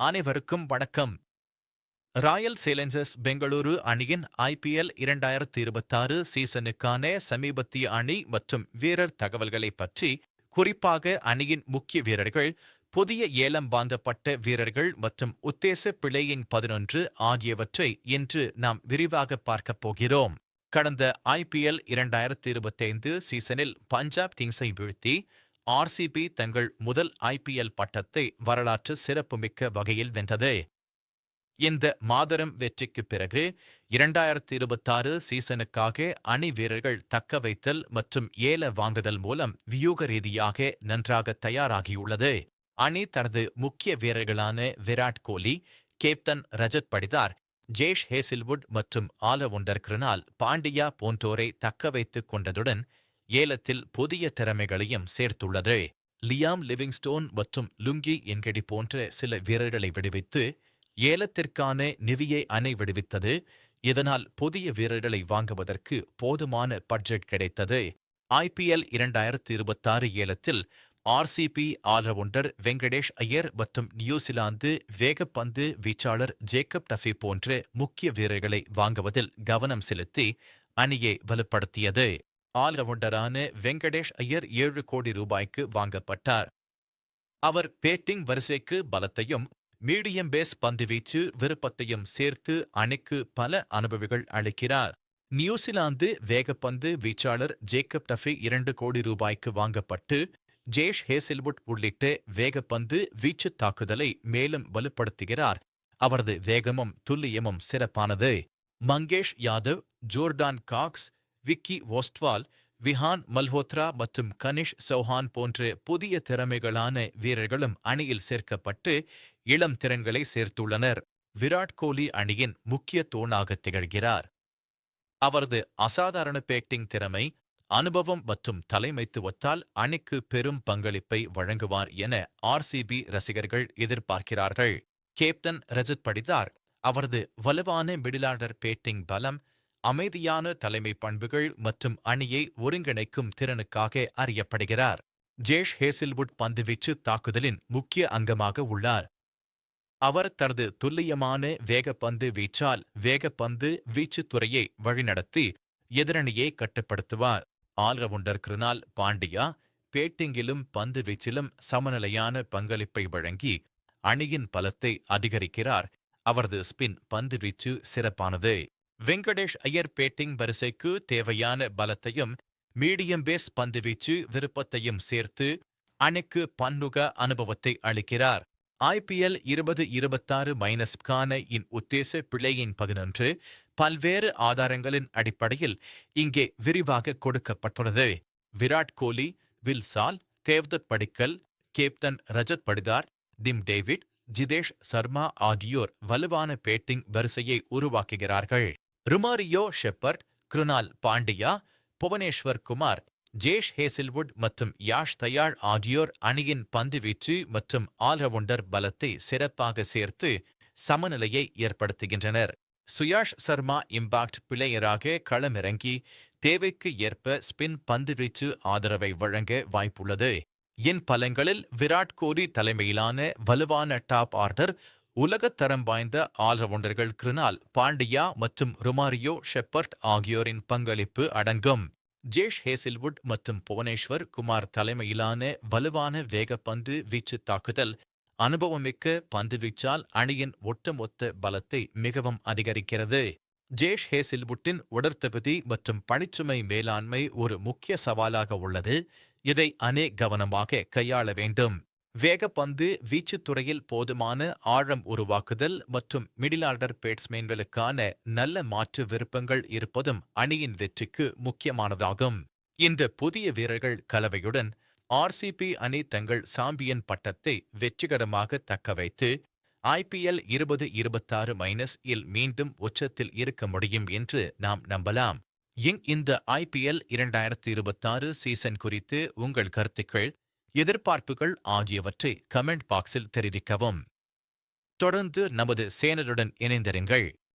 அனைவருக்கும் வணக்கம். Royal Challengers Bengaluru அணியின் ஐபிஎல் 2026 சீசனுக்கான சமீபத்திய அணி மற்றும் வீரர் தகவல்களைப் பற்றி, குறிப்பாக அணியின் முக்கிய வீரர்கள், புதிய ஏலம் வாங்கப்பட்ட வீரர்கள் மற்றும் உத்தேச பிழை எண் 11 ஆகியவற்றை இன்று நாம் விரிவாக பார்க்கப் போகிறோம். கடந்த ஐபிஎல் 2025 சீசனில் பஞ்சாப் கிங்ஸை வீழ்த்தி ஆர்சிபி தங்கள் முதல் ஐபிஎல் பட்டத்தை வரலாற்று சிறப்புமிக்க வகையில் வென்றது. இந்த மாபெரும் வெற்றிக்குப் பிறகு 2026 சீசனுக்காக அணி வீரர்கள் தக்கவைத்தல் மற்றும் ஏல வாங்குதல் மூலம் வியூக ரீதியாக நன்றாக தயாராகியுள்ளது. அணி தனது முக்கிய வீரர்களான விராட் கோலி, கேப்டன் ரஜத் படிதார், ஜேஷ் ஹேசில்வுட் மற்றும் ஆலவுண்டர் கிருணால் பாண்டியா போன்றோரை தக்கவைத்துக் கொண்டதுடன் ஏலத்தில் புதிய திறமைகளையும் சேர்த்துள்ளது. லியாம் லிவிங்ஸ்டோன் மற்றும் லுங்கி என்கெடி போன்ற சில வீரர்களை விடுவித்து ஏலத்திற்கான நிதியை அணை விடுவித்தது. இதனால் புதிய வீரர்களை வாங்குவதற்கு போதுமான பட்ஜெட் கிடைத்தது. ஐபிஎல் 2026 ஏலத்தில் ஆர்சிபி ஆல்ரவுண்டர் வெங்கடேஷ் ஐயர் மற்றும் நியூசிலாந்து வேகப்பந்து வீச்சாளர் ஜேக்கப் டஃபி போன்ற முக்கிய வீரர்களை வாங்குவதில் கவனம் செலுத்தி அணியை வலுப்படுத்தியது. ஆல்ரவுண்டரான வெங்கடேஷ் ஐயர் 7 கோடி ரூபாய்க்கு வாங்கப்பட்டார். அவர் பேட்டிங் வரிசைக்கு பலத்தையும் மீடியம் பேஸ் பந்துவீச்சு விருப்பத்தையும் சேர்த்து அணிக்கு பல அனுபவிகள் அளிக்கிறார். நியூசிலாந்து வேகப்பந்து வீச்சாளர் ஜேக்கப் டஃபி 2 கோடி ரூபாய்க்கு வாங்கப்பட்டு ஜேஷ் ஹேசில்வுட் உள்ளிட்ட வேகப்பந்து வீச்சு தாக்குதலை மேலும் வலுப்படுத்துகிறார். அவரது வேகமும் துல்லியமும் சிறப்பானது. மங்கேஷ் யாதவ், ஜோர்டான் காக்ஸ், விக்கி ஓஸ்ட்வால், விஹான் மல்ஹோத்ரா மற்றும் கனிஷ் சௌஹான் போன்ற புதிய திறமைகளான வீரர்களும் அணியில் சேர்க்கப்பட்டு இளம் திறன்களை சேர்த்துள்ளனர். விராட் கோலி அணியின் முக்கிய தூணாக திகழ்கிறார். அவரது அசாதாரண பேட்டிங் திறமை, அனுபவம் மற்றும் தலைமைத்துவத்தால் அணிக்கு பெரும் பங்களிப்பை வழங்குவார் என ஆர்சிபி ரசிகர்கள் எதிர்பார்க்கிறார்கள். கேப்டன் ரஜத் படிதார் அவரது வலுவான மிடில் பேட்டிங் பலம், அமைதியான தலைமை பண்புகள் மற்றும் அணியை ஒருங்கிணைக்கும் திறனுக்காக அறியப்படுகிறார். ஜேஷ் ஹேசில்வுட் பந்துவீச்சு தாக்குதலின் முக்கிய அங்கமாக உள்ளார். அவர் தனது துல்லியமான வேகப்பந்து வீச்சால் வேகப்பந்து வீச்சுத் துறையை வழிநடத்தி எதிரணியை கட்டுப்படுத்துவார். ஆல்ரவுண்டர் கிருணால் பாண்டியா பேட்டிங்கிலும் பந்து வீச்சிலும் சமநிலையான பங்களிப்பை வழங்கி அணியின் பலத்தை அதிகரிக்கிறார். அவரது ஸ்பின் பந்து வீச்சு சிறப்பானது. வெங்கடேஷ் ஐயர் பேட்டிங் வரிசைக்கு தேவையான பலத்தையும் மீடியம் பேஸ் பந்துவீச்சு விருப்பத்தையும் சேர்த்து அணிக்கு பன்முக அனுபவத்தை அளிக்கிறார். ஐபிஎல் 2026- இன் உத்தேச பிழை-எண் 11 பல்வேறு ஆதாரங்களின் அடிப்படையில் இங்கே விரிவாக கொடுக்கப்பட்டுள்ளது. Virat Kohli, Phil Salt, Devdutt Padikkal, captain Rajat Patidar, Tim David, Jitesh Sharma ஆகியோர் வலுவான பேட்டிங் வரிசையை உருவாக்குகிறார்கள். Romario Shepherd, Krunal Pandya, Bhuvneshwar Kumar, Josh Hazlewood மற்றும் யாஷ் தயாள் ஆகியோர் அணியின் பந்துவீச்சு மற்றும் ஆல்ரவுண்டர் பலத்தை சிறப்பாக சேர்த்து சமநிலையை ஏற்படுத்துகின்றனர். சுயாஷ் சர்மா இம்பாக்ட் பிளேயராக களமிறங்கி தேவைக்கு ஏற்ப ஸ்பின் பந்துவீச்சு ஆதரவை வழங்க வாய்ப்புள்ளது. இன் பலங்களில் விராட் கோலி தலைமையிலான வலுவான டாப் ஆர்டர், உலகத்தரம் வாய்ந்த ஆல்ரவுண்டர்கள் கிருணால் பாண்டியா மற்றும் ருமாரியோ ஷெப்பர்ட் ஆகியோரின் பங்களிப்பு அடங்கும். ஜேஷ் ஹேசில்வுட் மற்றும் புவனேஸ்வர் குமார் தலைமையிலான வலுவான வேகப்பந்து வீச்சு தாக்குதல், அனுபவமிக்க பந்துவீச்சால் அணியின் ஒட்டுமொத்த பலத்தை மிகவும் அதிகரிக்கிறது. ஜேஷ் ஹேசில்வுட்டின் உடற்தகுதி மற்றும் பணிச்சுமை மேலாண்மை ஒரு முக்கிய சவாலாக உள்ளது. இதை அணி கவனமாக கையாள வேண்டும். வேகப்பந்து வீச்சுத்துறையில் போதுமான ஆழம் உருவாக்குதல் மற்றும் மிடில் ஆர்டர் பேட்ஸ்மேன்களுக்கான நல்ல மாற்று விருப்பங்கள் இருப்பதும் அணியின் வெற்றிக்கு முக்கியமானதாகும். இந்த புதிய வீரர்கள் கலவையுடன் ஆர்சிபி அணி தங்கள் சாம்பியன் பட்டத்தை வெற்றிகரமாக தக்கவைத்து ஐபிஎல் 2026- மீண்டும் உச்சத்தில் இருக்க முடியும் என்று நாம் நம்பலாம். இந்த ஐபிஎல் 2026 சீசன் குறித்து உங்கள் கருத்துக்கள், எதிர்பார்ப்புகள் ஆகியவற்றை கமெண்ட் பாக்ஸில் தெரிவிக்கவும். தொடர்ந்து நமது சேனலுடன் இணைந்திருங்கள்.